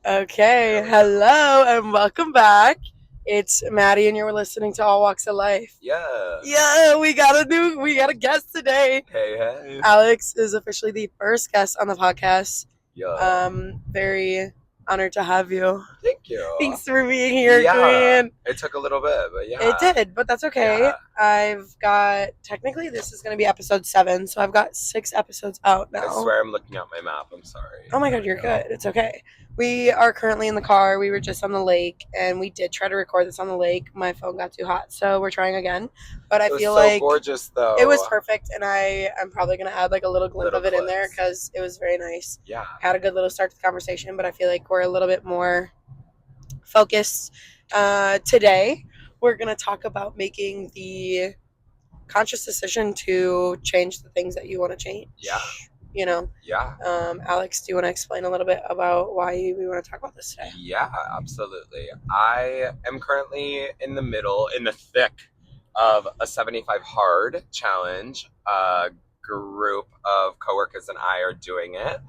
Okay, hello and welcome back. It's Maddie, and you're listening to All Walks of Life. Yeah. Yeah, we got a guest today. Hey. Alex is officially the first guest on the podcast. Yeah. Very honored to have you. Thank you. Thanks for being here, Yeah. Queen. It took a little bit, but yeah. It did, but that's okay. Yeah. I've got technically this is going to be episode 7, so I've got 6 episodes out now. I swear I'm looking at my map. I'm sorry. Oh my god, you're good. It's okay. We are currently in the car. We were just on the lake, and we did try to record this on the lake. My phone got too hot, so we're trying again. But I It was feel so like gorgeous, though. it was perfect, and I'm probably gonna add like a little glimpse of it in there clips. because it was very nice. Yeah. Had a good little start to the conversation, but I feel like we're a little bit more focused today. We're gonna talk about making the conscious decision to change the things that you want to change. Yeah. You know. Yeah. Alex, do you want to explain a little bit about why we want to talk about this today? Yeah, absolutely. I am currently in the thick of a 75 hard challenge. A group of coworkers and I are doing it,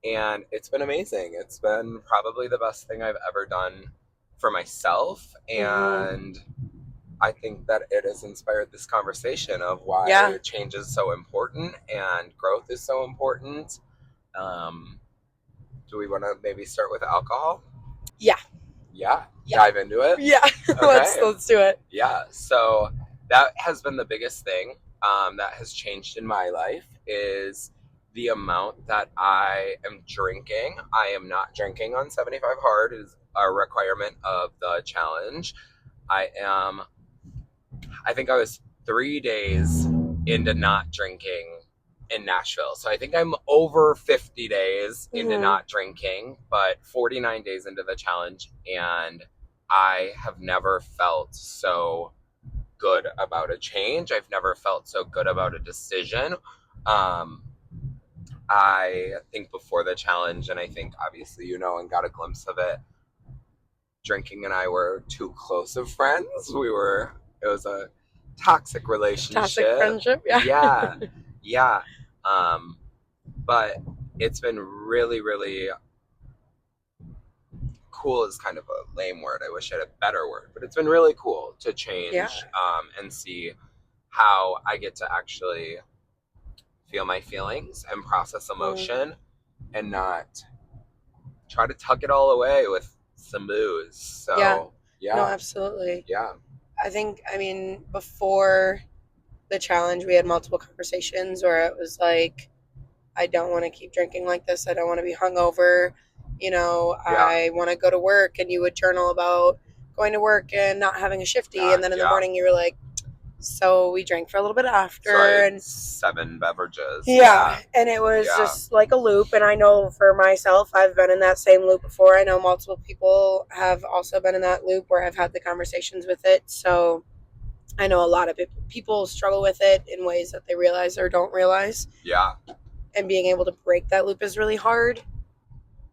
and it's been amazing. It's been probably the best thing I've ever done for myself, and I think that it has inspired this conversation of why change is so important and growth is so important. Do we want to maybe start with alcohol? Yeah. Dive into it? Yeah. Okay. Let's do it. Yeah. So that has been the biggest thing that has changed in my life is the amount that I am drinking. I am not drinking on 75 hard is a requirement of the challenge. I think I was 3 days into not drinking in Nashville. So I think I'm over 50 days into not drinking, but 49 days into the challenge, and I have never felt so good about a change. I've never felt so good about a decision. I think before the challenge, and I think obviously and got a glimpse of it, drinking and I were too close of friends. It was a toxic relationship. Toxic friendship, yeah. Yeah. But it's been really, really cool is kind of a lame word. I wish I had a better word, but it's been really cool to change and see how I get to actually feel my feelings and process emotion and not try to tuck it all away with some booze. So, yeah. No, absolutely. Yeah. I mean, before the challenge, we had multiple conversations where it was like, I don't want to keep drinking like this. I don't want to be hungover. I want to go to work, and you would journal about going to work and not having a shifty. And then in the morning you were like, so we drank for a little bit after. So and 7 beverages. Yeah. And it was just like a loop. And I know for myself, I've been in that same loop before. I know multiple people have also been in that loop where I've had the conversations with it. So I know a lot of people struggle with it in ways that they realize or don't realize. Yeah. And being able to break that loop is really hard.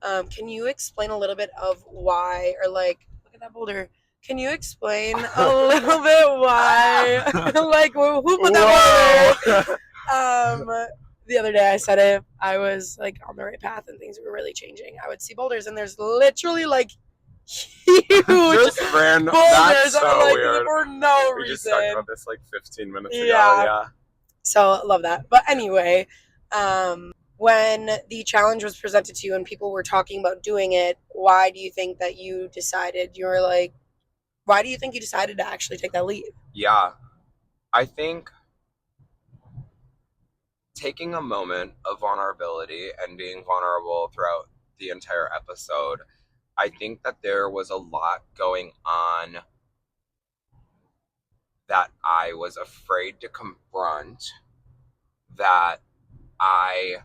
Can you explain a little bit of why, or like, look at that boulder. Can you explain a little bit why, like, who put that boulder? The other day I said it, I was like on the right path and things were really changing. I would see boulders and there's literally like huge just random boulders so like, weird. For no reason. We just talked about this like 15 minutes ago. Yeah. So I love that. But anyway, when the challenge was presented to you and people were talking about doing it, why do you think that you decided to actually take that leap? Yeah. I think taking a moment of vulnerability and being vulnerable throughout the entire episode, I think that there was a lot going on that I was afraid to confront, that I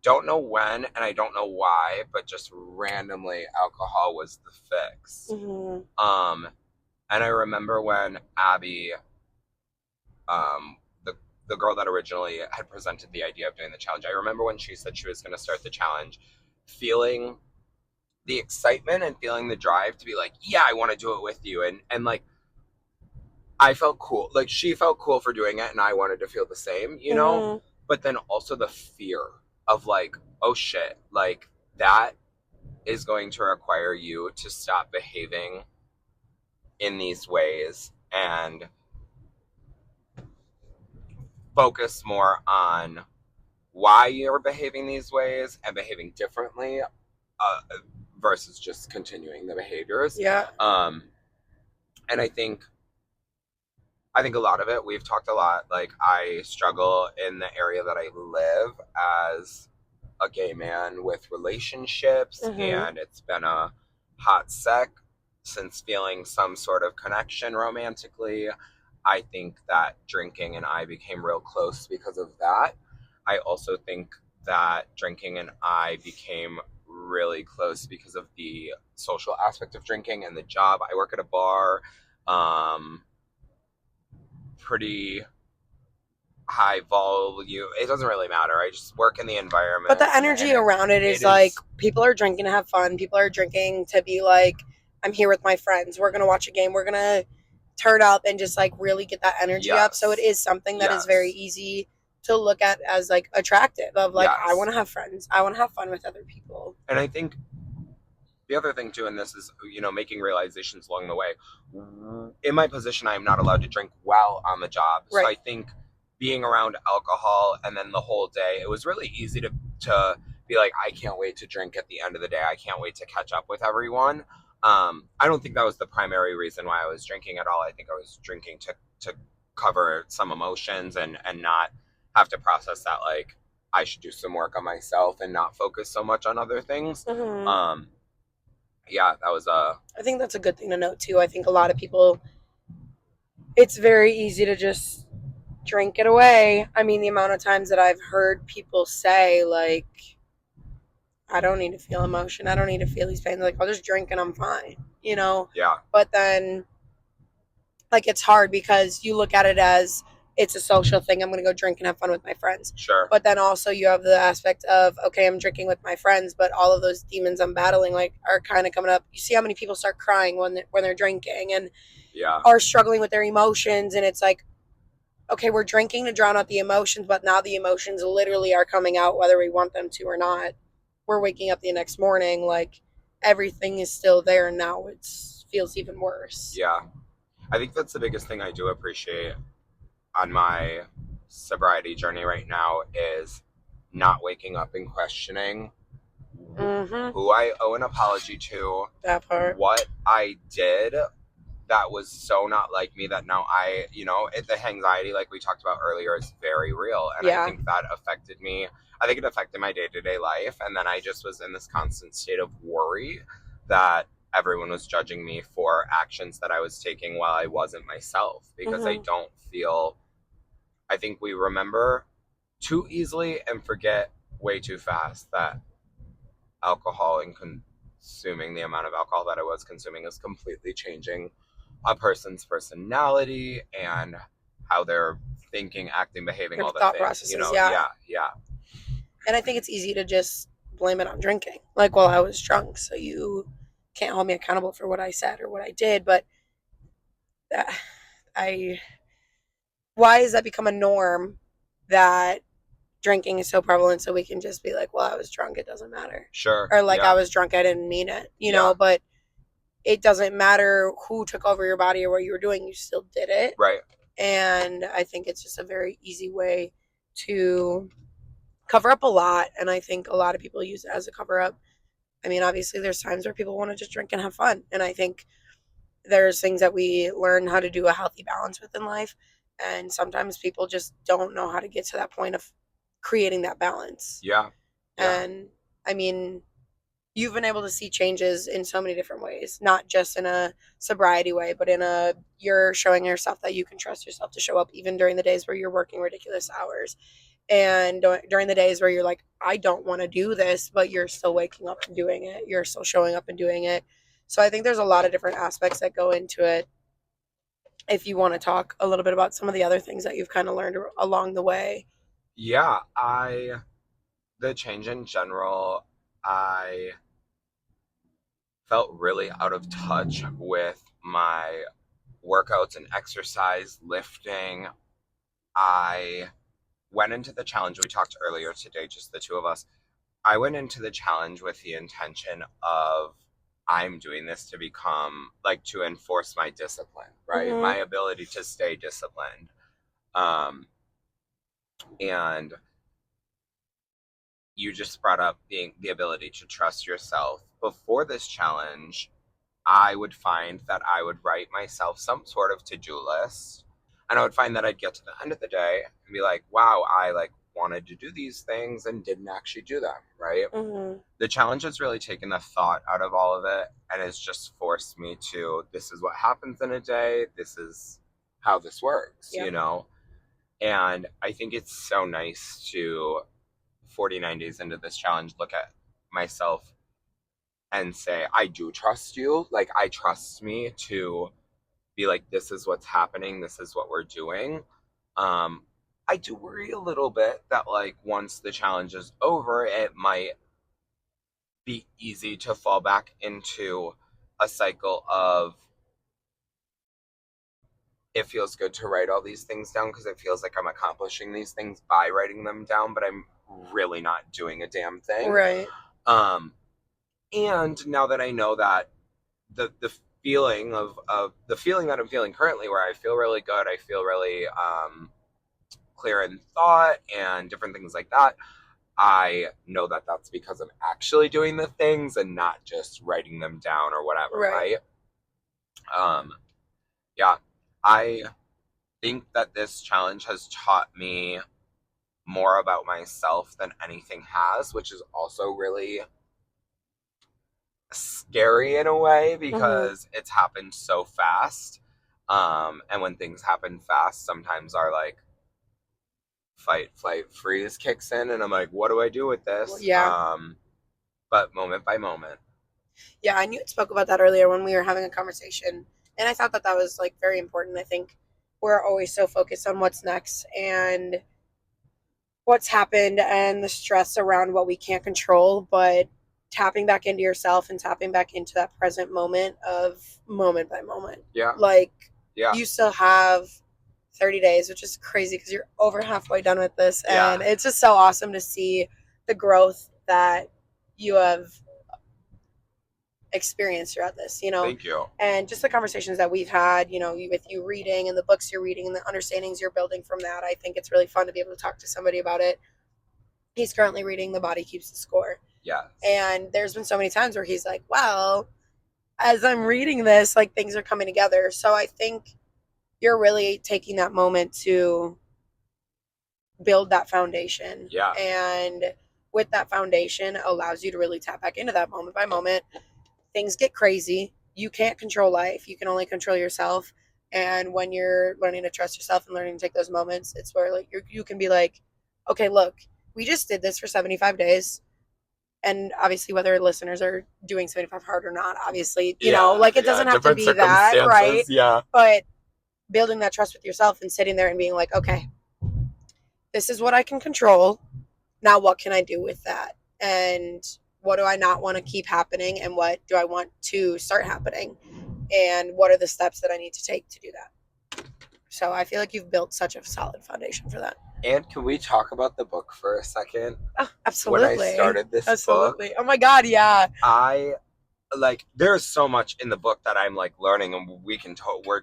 don't know when and I don't know why, but just randomly alcohol was the fix. And I remember when Abby, the girl that originally had presented the idea of doing the challenge, I remember when she said she was going to start the challenge, feeling the excitement and feeling the drive to be like, yeah, I want to do it with you. And like, I felt cool. Like, she felt cool for doing it, and I wanted to feel the same, know? But then also the fear of like, oh shit, like that is going to require you to stop behaving in these ways and focus more on why you're behaving these ways and behaving differently versus just continuing the behaviors. Yeah. And I think a lot of it, we've talked a lot, like I struggle in the area that I live as a gay man with relationships, and it's been a hot sec since feeling some sort of connection romantically. I think that drinking and I became real close because of that. I also think that drinking and I became really close because of the social aspect of drinking and the job. I work at a bar, pretty high volume. It doesn't really matter. I just work in the environment. But the energy around it is like people are drinking to have fun. People are drinking to be like, I'm here with my friends. We're going to watch a game. We're going to turn up and just like really get that energy up. So it is something that is very easy to look at as like attractive of like, I want to have friends. I want to have fun with other people. And I think the other thing too in this is, you know, making realizations along the way. In my position, I am not allowed to drink while on the job. Right. So I think being around alcohol and then the whole day, it was really easy to be like, I can't wait to drink at the end of the day. I can't wait to catch up with everyone. I don't think that was the primary reason why I was drinking at all. I think I was drinking to cover some emotions and not have to process that, like, I should do some work on myself and not focus so much on other things. Yeah, that was I think that's a good thing to note too. I think a lot of people, it's very easy to just drink it away. I mean, the amount of times that I've heard people say like, I don't need to feel emotion. I don't need to feel these pains. Like, I'll just drink and I'm fine, you know? Yeah. But then, like, it's hard because you look at it as it's a social thing. I'm going to go drink and have fun with my friends. Sure. But then also you have the aspect of, okay, I'm drinking with my friends, but all of those demons I'm battling, like, are kind of coming up. You see how many people start crying when they're drinking and are struggling with their emotions. And it's like, okay, we're drinking to drown out the emotions, but now the emotions literally are coming out whether we want them to or not. We're waking up the next morning, like, everything is still there, and now it feels even worse. Yeah. I think that's the biggest thing I do appreciate on my sobriety journey right now is not waking up and questioning who I owe an apology to. That part. What I did that was so not like me that now I, you know, the anxiety like we talked about earlier is very real. And I think that affected me. I think it affected my day-to-day life. And then I just was in this constant state of worry that everyone was judging me for actions that I was taking while I wasn't myself. Because I don't feel, I think we remember too easily and forget way too fast that alcohol and consuming the amount of alcohol that I was consuming is completely changing a person's personality and how they're thinking, acting, behaving, your all the thought things. Processes, you know, yeah. And I think it's easy to just blame it on drinking. Like, well, I was drunk, so you can't hold me accountable for what I said or what I did. But why has that become a norm that drinking is so prevalent so we can just be like, well, I was drunk, it doesn't matter. Sure. Or like, I was drunk, I didn't mean it, you know, but it doesn't matter who took over your body or what you were doing, you still did it. Right. And I think it's just a very easy way to cover up a lot. And I think a lot of people use it as a cover up. I mean, obviously there's times where people want to just drink and have fun. And I think there's things that we learn how to do a healthy balance with in life. And sometimes people just don't know how to get to that point of creating that balance. Yeah. And I mean, you've been able to see changes in so many different ways, not just in a sobriety way, but you're showing yourself that you can trust yourself to show up even during the days where you're working ridiculous hours. And during the days where you're like, I don't want to do this, but you're still waking up and doing it. You're still showing up and doing it. So I think there's a lot of different aspects that go into it. If you want to talk a little bit about some of the other things that you've kind of learned along the way. Yeah, the change in general, I felt really out of touch with my workouts and exercise, lifting. I went into the challenge we talked earlier today, just the two of us, I went into the challenge with the intention of I'm doing this to become like to enforce my discipline, right? Mm-hmm. My ability to stay disciplined. Um, and you just brought up being the ability to trust yourself. Before this challenge, I would find that I would write myself some sort of to-do list, and I would find that I'd get to the end of the day and be like, wow, I like wanted to do these things and didn't actually do them, right? Mm-hmm. The challenge has really taken the thought out of all of it and has just forced me to, this is what happens in a day, this is how this works, Yeah. you know? And I think it's so nice to 49 days into this challenge look at myself and say, I do trust you. Like, I trust me to be like, this is what's happening, this is what we're doing. Um, I do worry a little bit that, like, once the challenge is over, it might be easy to fall back into a cycle of it feels good to write all these things down because it feels like I'm accomplishing these things by writing them down, but I'm really not doing a damn thing. Right. Um, and now that I know that the feeling of the feeling that I'm feeling currently, where I feel really good, I feel really clear in thought and different things like that. I know that that's because I'm actually doing the things and not just writing them down or whatever, right? Yeah, I think that this challenge has taught me more about myself than anything has, which is also really scary in a way because it's happened so fast. And when things happen fast, sometimes our like fight, flight, freeze kicks in, and I'm like, what do I do with this? Yeah. But moment by moment. Yeah, and you spoke about that earlier when we were having a conversation, and I thought that that was like very important. I think we're always so focused on what's next and what's happened and the stress around what we can't control, but tapping back into yourself and tapping back into that present moment of moment by moment. Yeah. Like, yeah. You still have 30 days, which is crazy because you're over halfway done with this. And it's just so awesome to see the growth that you have experienced throughout this, you know. Thank you. And just the conversations that we've had, you know, with you reading and the books you're reading and the understandings you're building from that. I think it's really fun to be able to talk to somebody about it. He's currently reading The Body Keeps the Score. Yeah. And there's been so many times where he's like, well, as I'm reading this, like things are coming together. So I think you're really taking that moment to build that foundation. Yeah. And with that foundation allows you to really tap back into that moment by moment. Things get crazy. You can't control life. You can only control yourself. And when you're learning to trust yourself and learning to take those moments, it's where like you can be like, okay, look, we just did this for 75 days. And obviously, whether listeners are doing 75 hard or not, obviously, you know, like it doesn't have to be that, right? Yeah. But building that trust with yourself and sitting there and being like, okay, this is what I can control. Now, what can I do with that? And what do I not want to keep happening? And what do I want to start happening? And what are the steps that I need to take to do that? So I feel like you've built such a solid foundation for that. And can we talk about the book for a second? Oh, absolutely. When I started this book. Oh my God, yeah. There's so much in the book that I'm like learning, and we're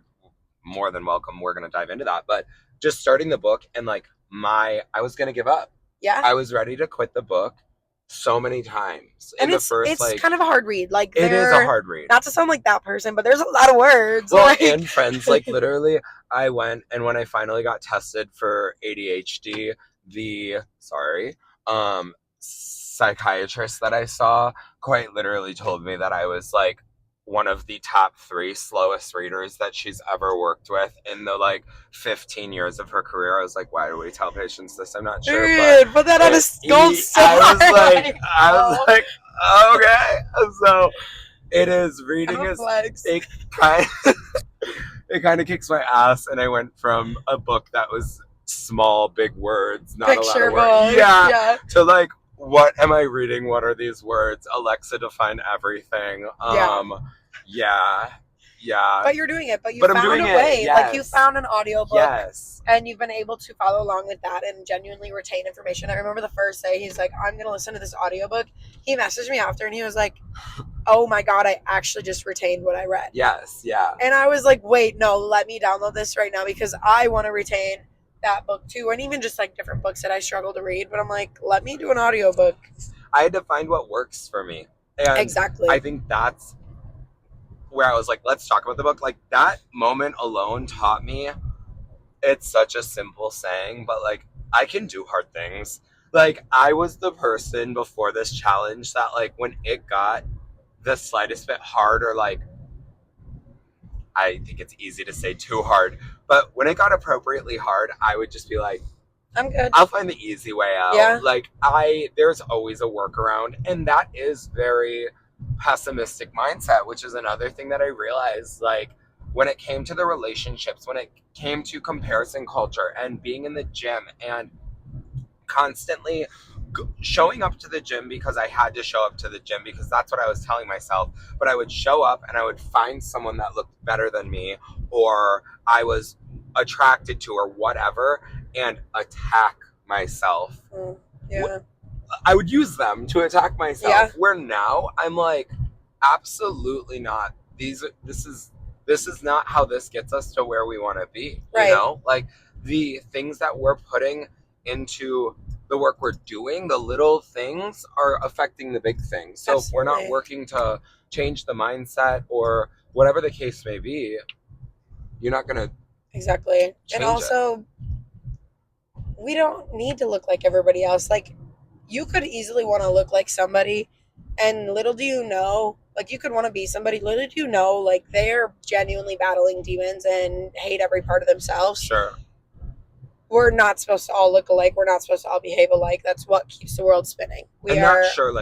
more than welcome. We're going to dive into that. But just starting the book and like I was going to give up. Yeah. I was ready to quit the book so many times. And it's kind of a hard read. Like it is a hard read. Not to sound like that person, but there's a lot of words. Well, and friends, like literally, I went and when I finally got tested for ADHD, the psychiatrist that I saw quite literally told me that I was like one of the top 3 slowest readers that she's ever worked with in the like 15 years of her career. I was like, why do we tell patients this? I'm not sure. Dude, but that on a gold star. I was like, okay. So it is reading it kind of kicks my ass, and I went from a book that was small, big words, not picture a lot of words. Yeah. To like, what am I reading? What are these words? Alexa, define everything. Yeah. Yeah. But you're doing it. But you But I'm found doing a it, way. Like you yes. found an audiobook. Yes. And you've been able to follow along with that and genuinely retain information. I remember the first day he's like, I'm going to listen to this audiobook. He messaged me after and he was like, oh my God, I actually just retained what I read. Yes, yeah. And I was like, wait, no, let me download this right now because I want to retain that book too. And even just like different books that I struggle to read. But I'm like, let me do an audiobook. I had to find what works for me. And Exactly. I think that's where I was like, let's talk about the book. Like that moment alone taught me, it's such a simple saying, but like I can do hard things. Like I was the person before this challenge that like when it got the slightest bit hard or like I think it's easy to say too hard, but when it got appropriately hard, I would just be like, I'm good. I'll find the easy way out. Yeah. Like there's always a workaround, and that is very pessimistic mindset, which is another thing that I realized. Like when it came to the relationships, when it came to comparison culture and being in the gym and constantly showing up to the gym because I had to show up to the gym because that's what I was telling myself. But I would show up and I would find someone that looked better than me or I was attracted to or whatever and attack myself. Yeah. I would use them to attack myself. Yeah. Where now I'm like, absolutely not. This is not how this gets us to where we want to be. Right. You know, like the things that we're putting into the work we're doing, the little things are affecting the big things. So if we're not working to change the mindset or whatever the case may be, you're not going to exactly. And also, we don't need to look like everybody else. Like, you could easily want to look like somebody, and little do you know, like, you could want to be somebody, little do you know, like, they're genuinely battling demons and hate every part of themselves. Sure. We're not supposed to all look alike. We're not supposed to all behave alike. That's what keeps the world spinning. Not sure,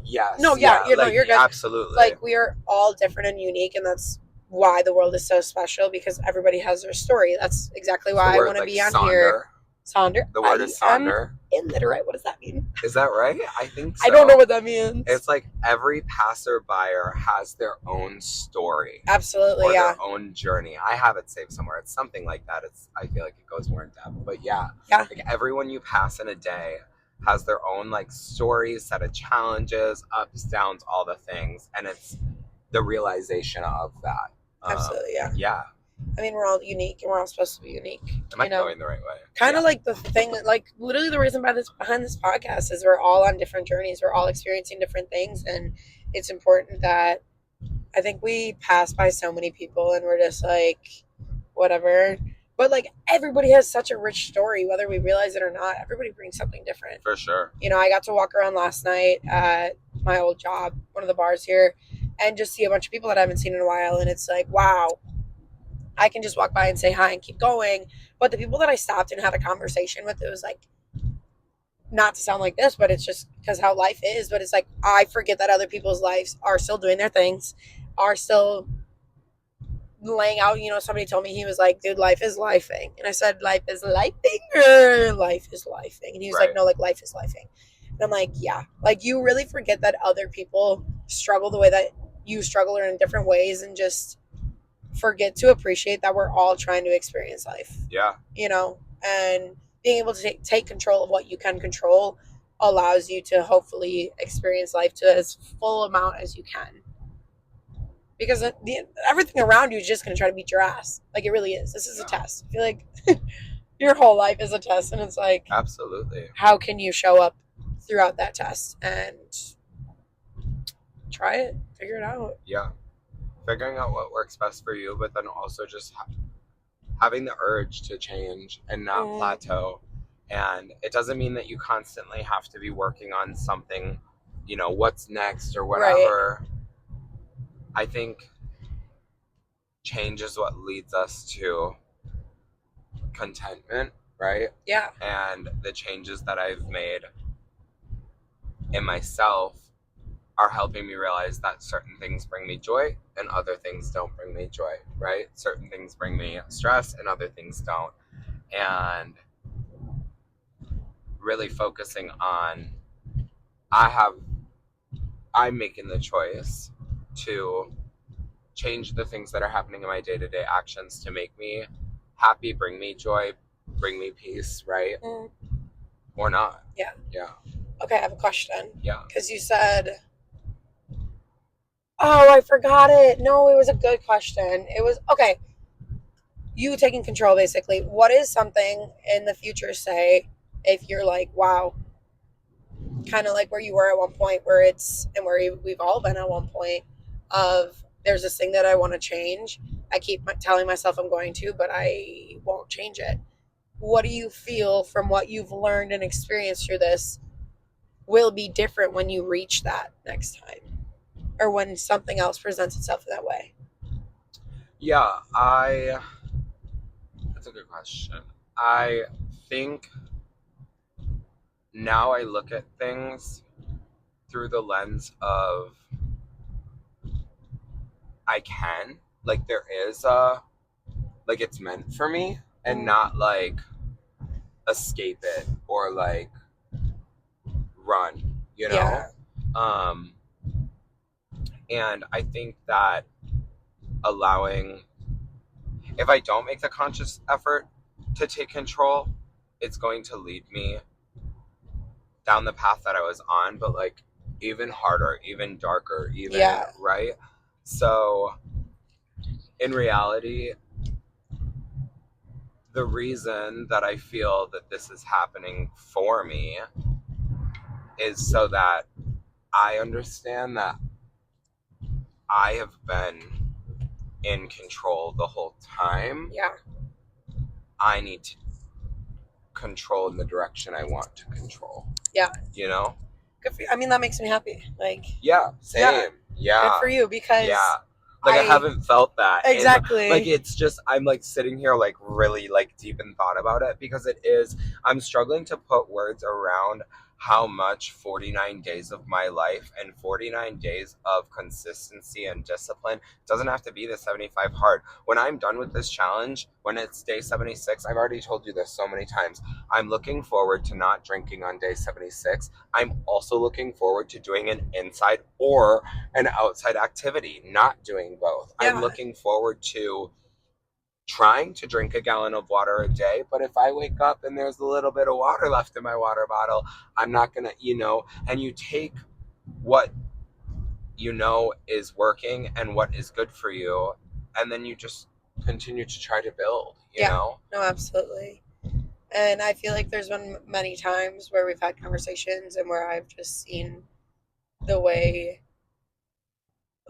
yes. No, yeah, you're good. Absolutely. Like, we are all different and unique, and that's why the world is so special, because everybody has their story. That's exactly why I want to be on here. Sonder. The word is sonder. Illiterate. What does that mean? Is that right? I think so. I don't know what that means. It's like every passerby has their own story. Absolutely, or yeah. their own journey. I have it saved somewhere. It's something like that. I feel like it goes more in depth. But yeah. Like everyone you pass in a day has their own like stories, set of challenges, ups, downs, all the things. And it's the realization of that. Absolutely, yeah. Yeah. I mean, we're all unique, and we're all supposed to be unique. Am I going the right way? Kind of like the thing, like literally the reason behind this podcast is we're all on different journeys. We're all experiencing different things, and it's important that I think we pass by so many people, and we're just like, whatever. But like everybody has such a rich story, whether we realize it or not. Everybody brings something different. For sure. You know, I got to walk around last night at my old job, one of the bars here, and just see a bunch of people that I haven't seen in a while, and it's like, wow. I can just walk by and say hi and keep going. But the people that I stopped and had a conversation with, it was like, not to sound like this, but it's just because how life is. But it's like, I forget that other people's lives are still doing their things, are still laying out. You know, somebody told me, he was like, dude, life is lifing. And I said, life is lifing or life is lifing? And he was like, no, like life is lifing. And I'm like, yeah. Like you really forget that other people struggle the way that you struggle or in different ways, and just forget to appreciate that we're all trying to experience life. Yeah. You know, and being able to take control of what you can control allows you to hopefully experience life to as full amount as you can. Because everything around you is just going to try to beat your ass. Like it really is. This is a test. I feel like your whole life is a test, and it's like, absolutely. How can you show up throughout that test and try it, figure it out? Yeah. Figuring out what works best for you, but then also just having the urge to change and not plateau. And it doesn't mean that you constantly have to be working on something, you know, what's next or whatever. Right. I think change is what leads us to contentment, right? Yeah. And the changes that I've made in myself are helping me realize that certain things bring me joy and other things don't bring me joy, right? Certain things bring me stress and other things don't. And really focusing on, I'm making the choice to change the things that are happening in my day-to-day actions to make me happy, bring me joy, bring me peace, right? Mm. Or not. Yeah. Yeah. Okay, I have a question. Yeah. Because you said, oh, I forgot it. No, it was a good question. It was, okay, you taking control, basically. What is something in the future, say, if you're like, wow, kind of like where you were at one point, where it's, and where we've all been at one point, of there's this thing that I want to change. I keep telling myself I'm going to, but I won't change it. What do you feel from what you've learned and experienced through this will be different when you reach that next time, or when something else presents itself that way? Yeah, that's a good question. I think now I look at things through the lens of I can, like there is like it's meant for me, and not like escape it or like run, you know? Yeah. Um, and I think that allowing, if I don't make the conscious effort to take control, it's going to lead me down the path that I was on, but like even harder, even darker, even, Yeah. right? So in reality, the reason that I feel that this is happening for me is so that I understand that I have been in control the whole time. Yeah. I need to control in the direction I want to control. Yeah. You know? Good for you. I mean, that makes me happy. Like, Yeah, same. Yeah. good for you, because Yeah. Like I haven't felt that. Exactly. And, like it's just I'm like sitting here like really like deep in thought about it, because it is, I'm struggling to put words around how much 49 days of my life and 49 days of consistency and discipline, doesn't have to be the 75 hard. When I'm done with this challenge, when it's day 76, I've already told you this so many times, I'm looking forward to not drinking on day 76. I'm also looking forward to doing an inside or an outside activity, not doing both. Yeah. I'm looking forward to trying to drink a gallon of water a day, but if I wake up and there's a little bit of water left in my water bottle, I'm not gonna, and you take what you know is working and what is good for you, and then you just continue to try to build, you know? No, absolutely. And I feel like there's been many times where we've had conversations and where I've just seen the way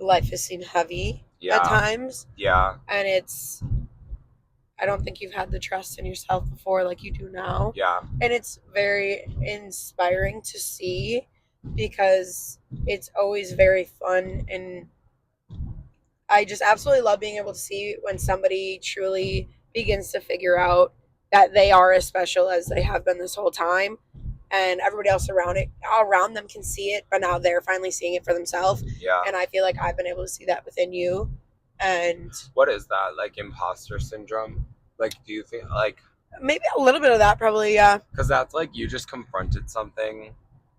life has seemed heavy at times. Yeah. And I don't think you've had the trust in yourself before like you do now. Yeah. And it's very inspiring to see, because it's always very fun, and I just absolutely love being able to see when somebody truly begins to figure out that they are as special as they have been this whole time, and everybody else around them can see it, but now they're finally seeing it for themselves. Yeah. And I feel like I've been able to see that within you. And what is that? Like imposter syndrome? Like, do you think, like, maybe a little bit of that, probably, yeah. because that's like you just confronted something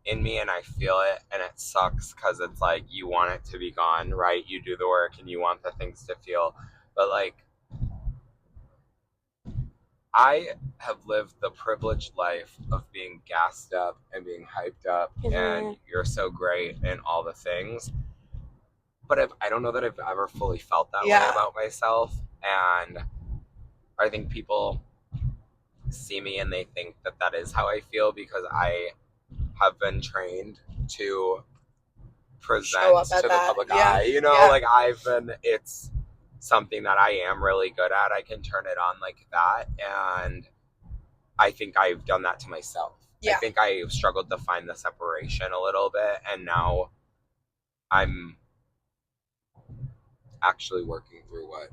in me and I feel it, and it sucks because it's like you want it to be gone, right? You do the work and you want the things to feel, but like I have lived the privileged life of being gassed up and being hyped up, and you're so great and all the things. But I don't know that I've ever fully felt that way about myself. And I think people see me and they think that that is how I feel because I have been trained to present to the public eye. You know, like it's something that I am really good at. I can turn it on like that. And I think I've done that to myself. I think I struggled to find the separation a little bit. And now I'm actually working through what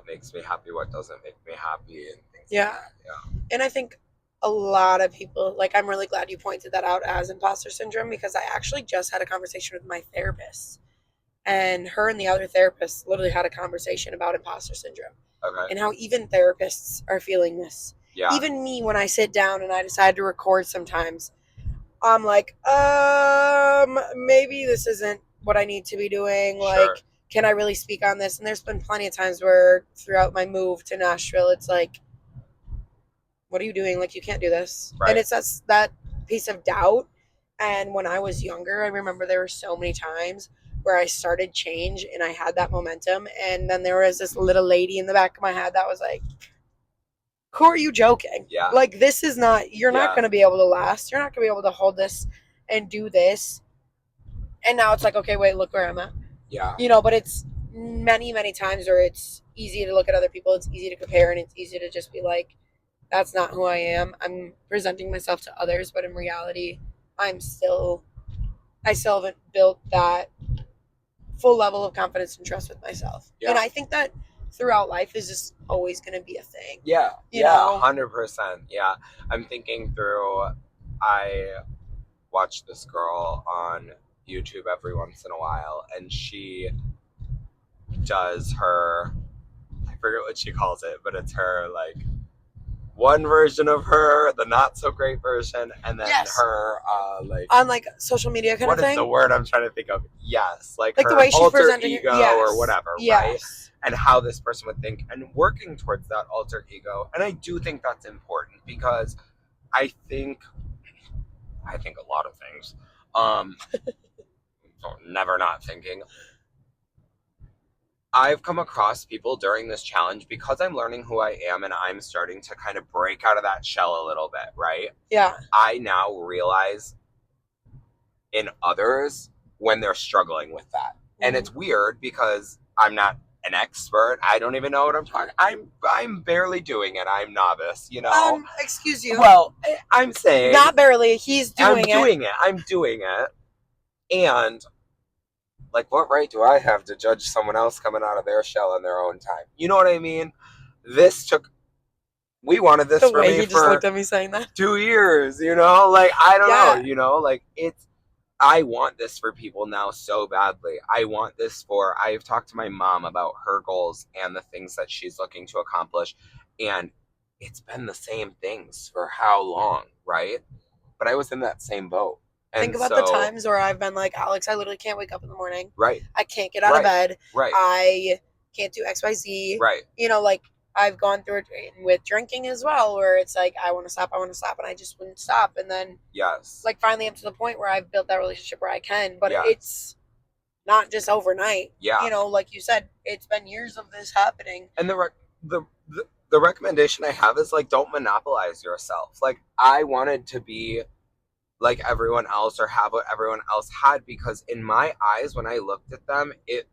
makes me happy, what doesn't make me happy, and things like that. Yeah. And I think a lot of people, like, I'm really glad you pointed that out as imposter syndrome, because I actually just had a conversation with my therapist, and her and the other therapist literally had a conversation about imposter syndrome. Okay. And how even therapists are feeling this. Yeah. Even me, when I sit down and I decide to record sometimes, I'm like, maybe this isn't what I need to be doing? Sure. Like, can I really speak on this? And there's been plenty of times where throughout my move to Nashville, it's like, what are you doing? Like, you can't do this. Right. And it's that piece of doubt. And when I was younger, I remember there were so many times where I started change and I had that momentum. And then there was this little lady in the back of my head that was like, who are you joking? Yeah. Like, this is not, you're not Yeah. going to be able to last. You're not going to be able to hold this and do this. And now it's like, okay, wait, look where I'm at. Yeah. You know, but it's many, many times where it's easy to look at other people. It's easy to compare, and it's easy to just be like, that's not who I am. I'm presenting myself to others, but in reality, I still haven't built that full level of confidence and trust with myself. Yeah. And I think that throughout life is just always going to be a thing. Yeah. You know? 100%. Yeah. I'm thinking through, I watch this girl on YouTube every once in a while, and she does her, I forget what she calls it, but it's her like one version of her, the not so great version, and then Yes. her like On like social media kind what of thing. is the word I'm trying to think of? Yes, like Like her the way she's alter presenting ego yes. or whatever, right? Yes. And how this person would think, and working towards that alter ego. And I do think that's important because I think a lot of things. So never not thinking. I've come across people during this challenge because I'm learning who I am and I'm starting to kind of break out of that shell a little bit, right? Yeah. I now realize in others when they're struggling with that. Mm-hmm. And it's weird because I'm not an expert. I don't even know what I'm talking. I'm barely doing it. I'm novice, you know. Excuse you. Well, I'm saying not barely. He's I'm doing it. I'm doing it. And like, what right do I have to judge someone else coming out of their shell in their own time? You know what I mean? We wanted this for me he just looked at me saying that. 2 years, you know? Like, I don't know, you know? Like, I want this for people now so badly. I've talked to my mom about her goals and the things that she's looking to accomplish. And it's been the same things for how long, right? But I was in that same boat. Think about the times where I've been like, Alex, I literally can't wake up in the morning. Right. I can't get out of bed. Right. I can't do XYZ. Right. You know, like I've gone through it with drinking as well, where it's like, I want to stop, and I just wouldn't stop. And then, yes, like finally up to the point where I've built that relationship where I can, but it's not just overnight. Yeah. You know, like you said, it's been years of this happening. And the recommendation I have is like, don't monopolize yourself. Like, I wanted to be like everyone else or have what everyone else had because in my eyes, when I looked at them, it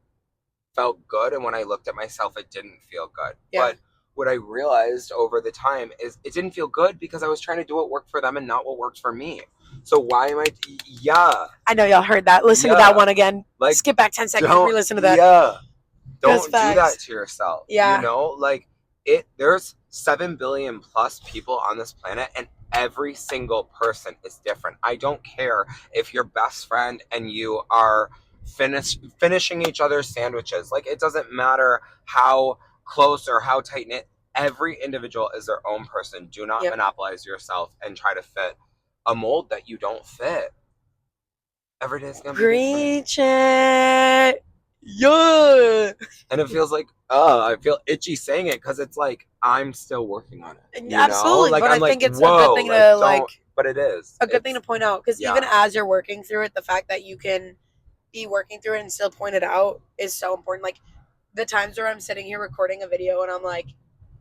felt good. And when I looked at myself, it didn't feel good. Yeah. But what I realized over the time is it didn't feel good because I was trying to do what worked for them and not what worked for me. So why am I? Yeah. I know y'all heard that. Listen to that one again. Like, skip back 10 seconds and re-listen to that. Yeah. Don't do that to yourself. Yeah. You know, like there's 7 billion plus people on this planet and every single person is different. I don't care if you're best friend and you are finishing each other's sandwiches. Like, it doesn't matter how close or how tight knit. Every individual is their own person. Do not monopolize yourself and try to fit a mold that you don't fit. Every day is gonna be Preach it. Yeah. And it feels like, I feel itchy saying it because it's like I'm still working on it. Absolutely, like, but I'm I think it's a whoa, good thing to like. But it is a good thing to point out because even as you're working through it, the fact that you can be working through it and still point it out is so important. Like the times where I'm sitting here recording a video and I'm like,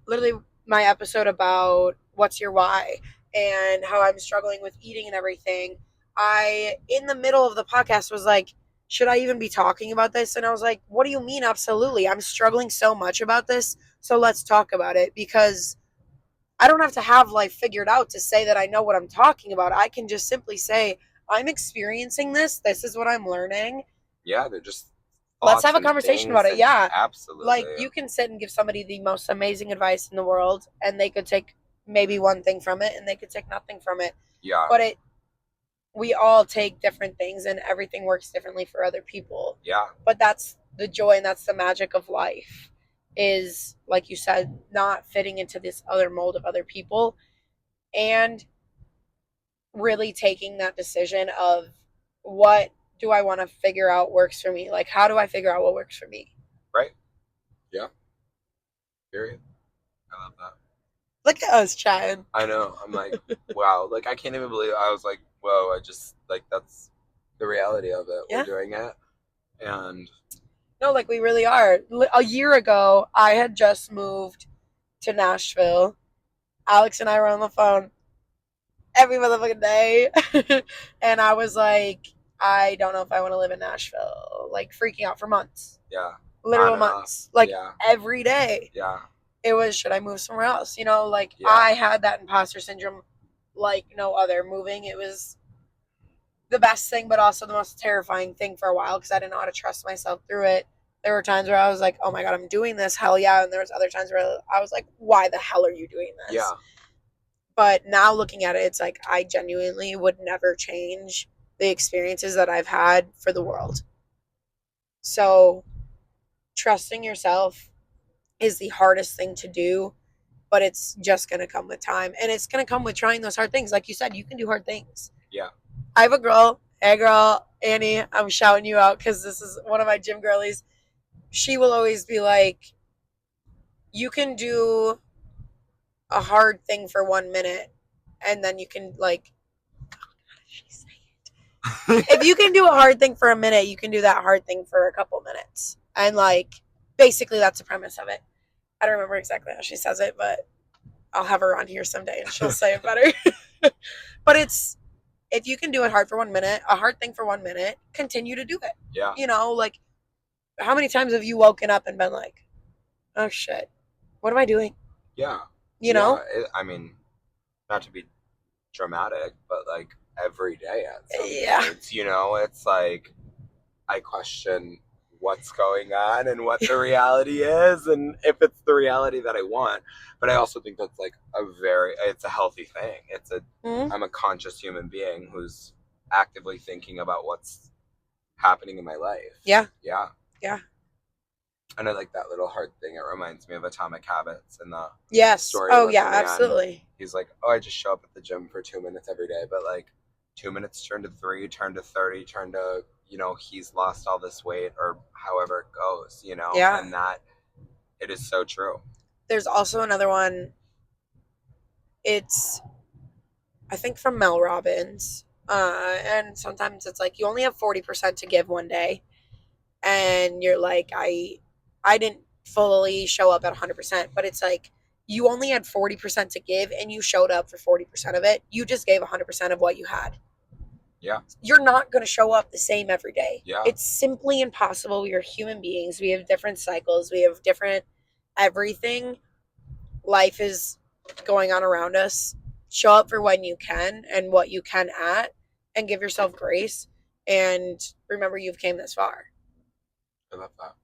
literally my episode about what's your why and how I'm struggling with eating and everything. I, in the middle of the podcast, was like, should I even be talking about this? And I was like, what do you mean? Absolutely. I'm struggling so much about this. So let's talk about it because I don't have to have life figured out to say that I know what I'm talking about. I can just simply say, I'm experiencing this. This is what I'm learning. Yeah, they're just let's have a conversation about it. Yeah. Absolutely. Like you can sit and give somebody the most amazing advice in the world and they could take maybe one thing from it and they could take nothing from it. Yeah. But we all take different things and everything works differently for other people. Yeah. But that's the joy and that's the magic of life is, like you said, not fitting into this other mold of other people and really taking that decision of what do I want to figure out works for me? Like, how do I figure out what works for me? Right? Yeah. Period. I love that. Look at us chatting. I know. I'm like, wow. Like, I can't even believe I was like, whoa. I just, like, that's the reality of it. Yeah. We're doing it. And No, like we really are. A year ago, I had just moved to Nashville. Alex and I were on the phone every motherfucking day. And I was like, I don't know if I want to live in Nashville. Like freaking out for months. yeah. Literal On and off. months. Like Yeah. every day. Yeah. It was, should I move somewhere else? You know, like Yeah. I had that imposter syndrome like no other. Moving, it was the best thing, but also the most terrifying thing for a while because I didn't know how to trust myself through it. There were times where I was like, oh my God, I'm doing this. Hell yeah. And there was other times where I was like, why the hell are you doing this? Yeah. But now looking at it, it's like I genuinely would never change the experiences that I've had for the world. So trusting yourself is the hardest thing to do, but it's just going to come with time. And it's going to come with trying those hard things. Like you said, you can do hard things. Yeah. I have a girl, hey girl, Annie, I'm shouting you out because this is one of my gym girlies. She will always be like, you can do a hard thing for 1 minute and then you can like, if you can do a hard thing for a minute, you can do that hard thing for a couple minutes. And like, basically that's the premise of it. I don't remember exactly how she says it, but I'll have her on here someday and she'll say it better. But it's, if you can do it hard for 1 minute, a hard thing for 1 minute, continue to do it. Yeah. You know, like how many times have you woken up and been like, oh shit, what am I doing? Yeah. You know? I mean, not to be dramatic, but like every day at some Yeah. points, you know, it's like I question what's going on and what the reality is and if it's the reality that I want. But I also think that's like it's a healthy thing. I'm a conscious human being who's actively thinking about what's happening in my life. Yeah. Yeah. Yeah. And I like that little heart thing. It reminds me of Atomic Habits and the Yes. story. Oh with yeah, the man. absolutely. He's like, oh, I just show up at the gym for 2 minutes every day, but like 2 minutes turn to 3, turn to 30, turn to, you know, he's lost all this weight or however it goes, you know? Yeah. And that, it is so true. There's also another one. It's, I think from Mel Robbins. And sometimes it's like you only have 40% to give one day. And you're like, I didn't fully show up at 100%, but it's like you only had 40% to give and you showed up for 40% of it. You just gave 100% of what you had. Yeah. You're not going to show up the same every day. Yeah. It's simply impossible. We are human beings. We have different cycles. We have different everything. Life is going on around us. Show up for when you can and what you can at and give yourself grace. And remember, you've came this far. I love that.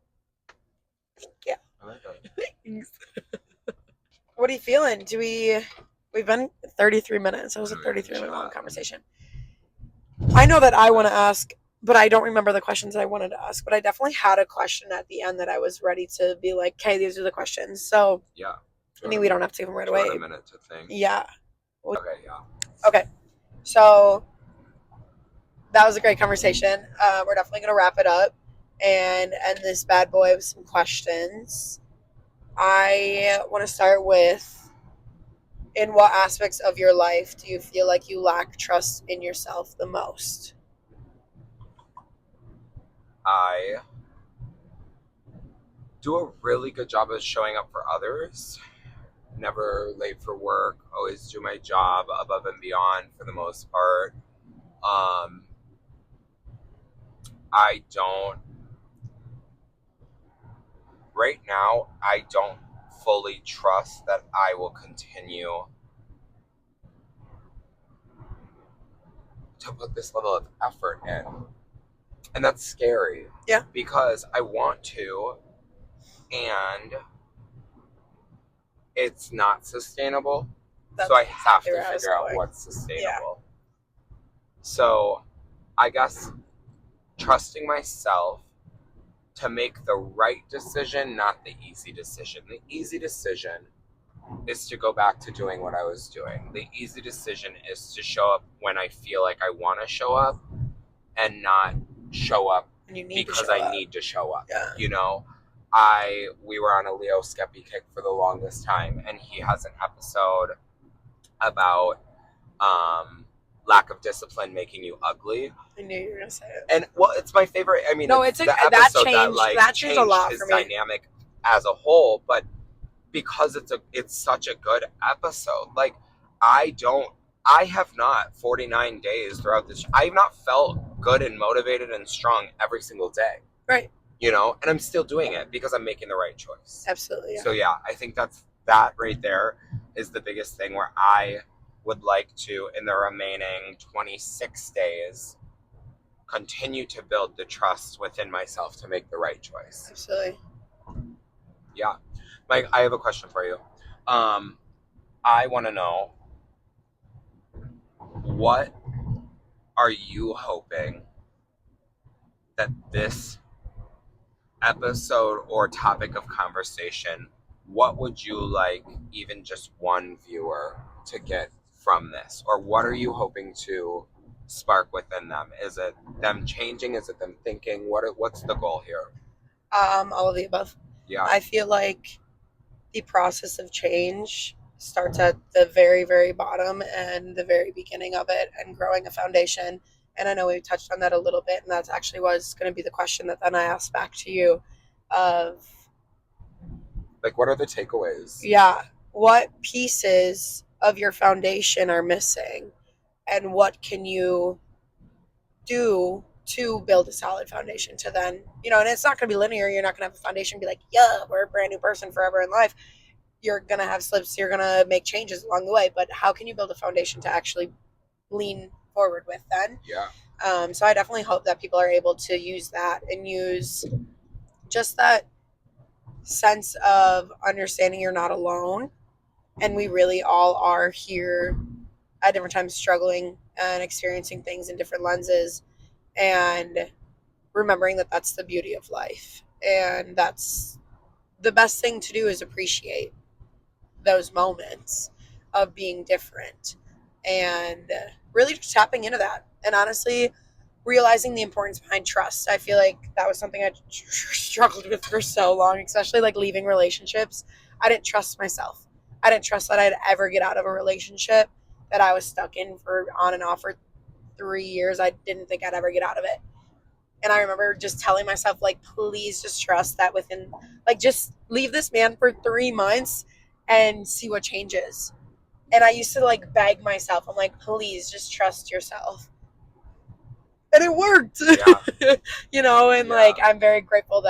Yeah. I like that. Thanks. What are you feeling? We've been 33 minutes. It was a 33-minute long conversation. I know that I want to ask, but I don't remember the questions I wanted to ask. But I definitely had a question at the end that I was ready to be like, okay, these are the questions. So, yeah. I mean, we don't have to give them right away. A minute to think. Yeah. Okay, yeah. Okay. So, that was a great conversation. We're definitely going to wrap it up and end this bad boy with some questions. I want to start with, in what aspects of your life do you feel like you lack trust in yourself the most? I do a really good job of showing up for others. Never late for work. Always do my job above and beyond for the most part. Right now, I don't fully trust that I will continue to put this level of effort in. And that's scary. Yeah. Because I want to, and it's not sustainable. So I have to figure out what's sustainable. Yeah. So I guess trusting myself to make the right decision, not the easy decision. The easy decision is to go back to doing what I was doing. The easy decision is to show up when I feel like I want to show up and not show up And you need because to show I up. need to show up. Yeah. You know, we were on a Leo Skeppy kick for the longest time, and he has an episode about lack of discipline making you ugly. I knew you were gonna say it. And well, it's my favorite. I mean, No, it's it's the that episode changed. That changed a lot his for me. dynamic as a whole, but because it's such a good episode. Like I have not 49 days throughout this. I have not felt good and motivated and strong every single day. Right. You know, and I'm still doing it because I'm making the right choice. Absolutely. Yeah. So yeah, I think that right there is the biggest thing where I would like to, in the remaining 26 days, continue to build the trust within myself to make the right choice. Absolutely. Yeah. Mike, I have a question for you. I want to know, what are you hoping that this episode or topic of conversation, what would you like even just one viewer to get from this? Or what are you hoping to spark within them? Is it them changing? Is it them thinking? What's the goal here? All of the above. Yeah. I feel like the process of change starts at the very, very bottom and the very beginning of it, and growing a foundation. And I know we touched on that a little bit, and that's actually was going to be the question that then I asked back to you of, like, what are the takeaways? yeah, what pieces of your foundation are missing, and what can you do to build a solid foundation to then, you know, and it's not going to be linear. You're not going to have a foundation and be like, yeah, we're a brand new person forever in life. You're going to have slips. You're going to make changes along the way. But how can you build a foundation to actually lean forward with then? Yeah. So I definitely hope that people are able to use that and use just that sense of understanding you're not alone. And we really all are here at different times struggling and experiencing things in different lenses, and remembering that that's the beauty of life. And that's the best thing to do, is appreciate those moments of being different and really just tapping into that. And honestly, realizing the importance behind trust. I feel like that was something I struggled with for so long, especially like leaving relationships. I didn't trust myself. I didn't trust that I'd ever get out of a relationship that I was stuck in for on and off for 3 years. I didn't think I'd ever get out of it. And I remember just telling myself, like, please just trust that within, like, just leave this man for 3 months and see what changes. And I used to, like, beg myself. I'm like, please just trust yourself. And it worked. Yeah. You know, and Yeah. like, I'm very grateful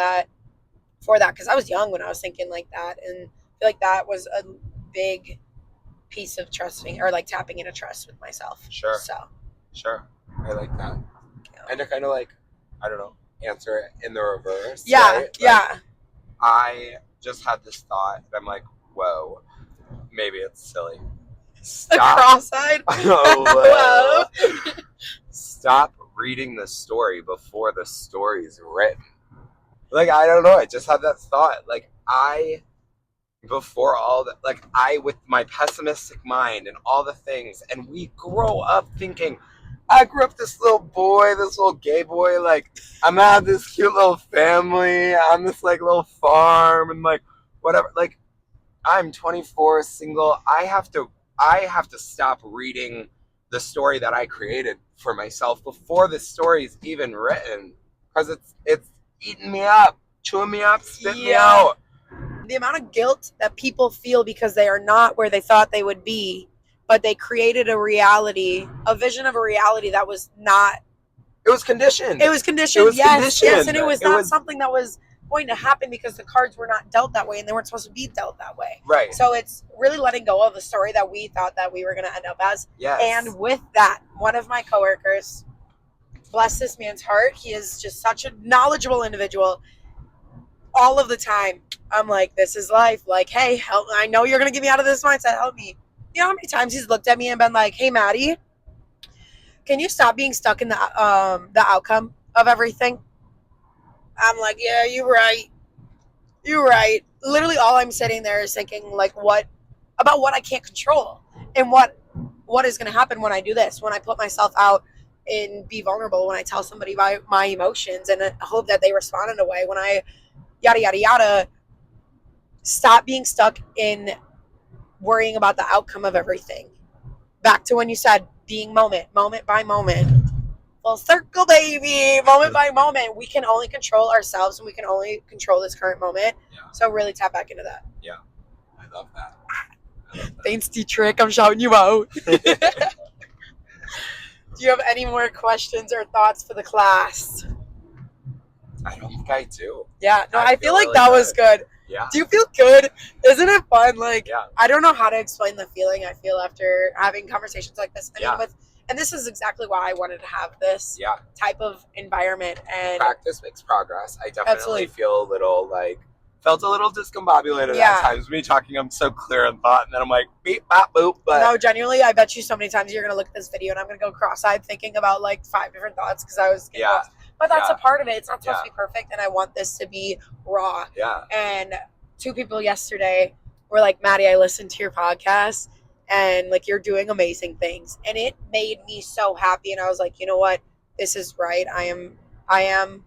for that, because I was young when I was thinking like that. And I feel like that was a big piece of trusting, or like tapping into trust with myself. Sure. So. Sure. I like that. And to kind of like, I don't know, answer it in the reverse. Yeah, right? Like, yeah. I just had this thought, and I'm like, whoa, maybe it's silly. A Stop. cross-eyed. Oh, whoa. Stop reading the story before the story's written. Like, I don't know. I just had that thought. Like, before all that, like, with my pessimistic mind and all the things, and we grow up thinking, I grew up this little boy, this little gay boy, like, I'm gonna have this cute little family on this, like, little farm, and, like, whatever. Like, I'm 24, single. I have to stop reading the story that I created for myself before the story's even written, because it's eating me up, chewing me up, spitting me out. The amount of guilt that people feel because they are not where they thought they would be, but they created a vision of a reality that was not. It was conditioned. It was conditioned. Yes, and it was not was something that was going to happen because the cards were not dealt that way, and they weren't supposed to be dealt that way. right. So it's really letting go of the story that we thought that we were going to end up as. Yes. And with that, one of my coworkers, bless this man's heart, he is just such a knowledgeable individual. All of the time, I'm like, this is life. Like, hey, help! I know you're going to get me out of this mindset. Help me. You know how many times he's looked at me and been like, hey, Maddie, can you stop being stuck in the outcome of everything? I'm like, yeah, you're right. You're right. Literally all I'm sitting there is thinking, like, what I can't control, and what is going to happen when I do this, when I put myself out and be vulnerable when I tell somebody my emotions and hope that they respond in a way. When I yada yada yada, stop being stuck in worrying about the outcome of everything. Back to when you said being moment by moment. Full circle, baby. Moment by moment. We can only control ourselves and we can only control this current moment. Yeah. So really tap back into that. Yeah. I love that. Thanks, D-Trick. I'm shouting you out. Do you have any more questions or thoughts for the class? I don't think I do. Yeah. No, I feel like really that was good. Yeah. Do you feel good? Isn't it fun? Like, Yeah. I don't know how to explain the feeling I feel after having conversations like this. I mean, Yeah. and this is exactly why I wanted to have this Yeah. type of environment. And Practice makes progress. I definitely Absolutely. feel a little felt a little discombobulated Yeah. at times. Me talking, I'm so clear in thought, and then I'm like beep bop boop. But no, genuinely, I bet you so many times you're gonna look at this video and I'm gonna go cross-eyed thinking about like 5 different thoughts because I was getting Yeah. lost. But that's Yeah. a part of it. It's not supposed Yeah. to be perfect, and I want this to be raw. yeah, And 2 people yesterday were like, Maddie, I listened to your podcast and like you're doing amazing things. And it made me so happy. And I was like, you know what? This is right. I am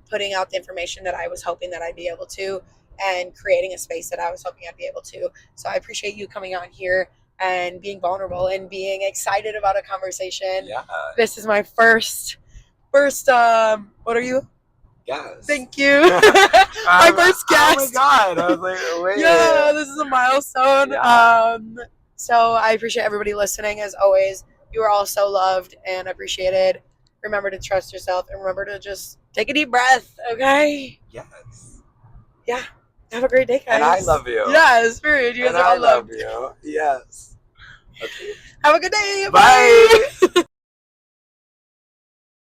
putting out the information that I was hoping that I'd be able to and creating a space that I was hoping I'd be able to. So I appreciate you coming on here and being vulnerable and being excited about a conversation. yeah, This is my first what are you? yes. Thank you. My first guest. Oh my god! I was like, wait. Yeah, this is a milestone. Yeah. So I appreciate everybody listening. As always, you are all so loved and appreciated. Remember to trust yourself and remember to just take a deep breath, okay? Yes. Yeah. Have a great day, guys. And I love you. Yes, period. You guys And are I all loved. love you. Yes. Okay. Have a good day. Bye.